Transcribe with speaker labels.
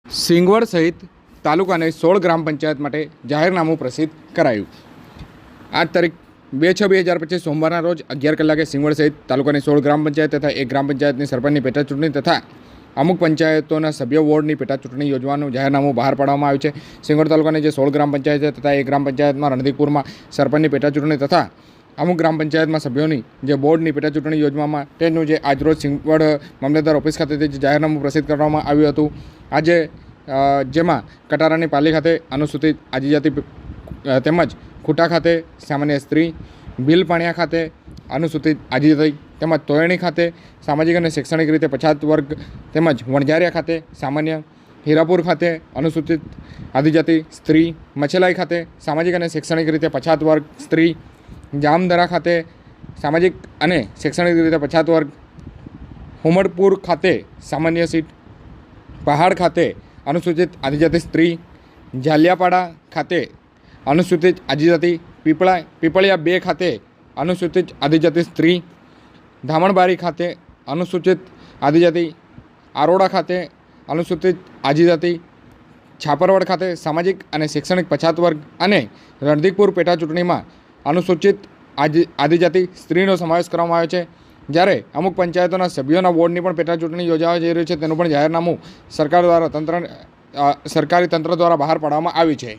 Speaker 1: સિંગવડ સહિત તાલુકાની 16 ગ્રામ પંચાયત માટે જાહેરનામું પ્રસિદ્ધ કરાયું। આજ તારીખ 2/6/2025 સોમવારના રોજ 11 કલાકે સિંગવડ સહિત તાલુકાની 16 ગ્રામ પંચાયત તથા એક ગ્રામ પંચાયતની સરપંચની પેટા ચૂંટણી તથા અમુક પંચાયતોના સભ્ય વોર્ડની પેટા ચૂંટણી યોજવાનું જાહેરનામું બહાર પાડવામાં આવ્યું છે। સિંગવડ તાલુકાની જે 16 ગ્રામ પંચાયત છે તથા એક ગ્રામ પંચાયતમાં રણધીકપુરમાં સરપંચની પેટા ચૂંટણી તથા અમુક ગ્રામ પંચાયતમાં સભ્યોની જે બોર્ડની પેટા ચૂંટણી યોજવા માટેનું જે આજરોજ સિંગવડ મામલતદાર ઓફિસ ખાતેથી જે જાહેરનામું પ્રસિદ્ધ કરવામાં આવ્યું હતું। આજે જેમાં કટારાની પાલી ખાતે અનુસૂચિત આદિજાતિ તેમજ ખૂટા ખાતે સામાન્ય સ્ત્રી, ભીલપાણિયા ખાતે અનુસૂચિત આદિજાતિ તેમજ તોયણી ખાતે સામાજિક અને શૈક્ષણિક રીતે પછાત વર્ગ તેમજ વણઝારિયા ખાતે સામાન્ય, હીરાપુર ખાતે અનુસૂચિત આદિજાતિ સ્ત્રી, મછેલાઈ ખાતે સામાજિક અને શૈક્ષણિક રીતે પછાત વર્ગ સ્ત્રી, જામદરા ખાતે સામાજિક અને શૈક્ષણિક રીતે પછાત વર્ગ, હુમડપુર ખાતે સામાન્ય સીટ, પહાડ ખાતે અનુસૂચિત આદિજાતિ સ્ત્રી, ઝાલિયાપાડા ખાતે અનુસૂચિત આદિજાતિ, પીપળિયા 2 ખાતે અનુસૂચિત આદિજાતિ સ્ત્રી, ધામણબારી ખાતે અનુસૂચિત આદિજાતિ, આરોડા ખાતે અનુસૂચિત આદિજાતિ, છાપરવડ ખાતે સામાજિક અને શૈક્ષણિક પછાત વર્ગ અને રણધીકપુર પેટા ચૂંટણીમાં અનુસૂચિત આદિજાતિ સ્ત્રીનો સમાવેશ કરવામાં આવ્યો છે। જ્યારે અમુક પંચાયતોના સભ્યોના વોર્ડની પણ પેટા ચૂંટણી યોજાવા જઈ રહી છે તેનું પણ જાહેરનામું સરકારી તંત્ર દ્વારા બહાર પાડવામાં આવ્યું છે।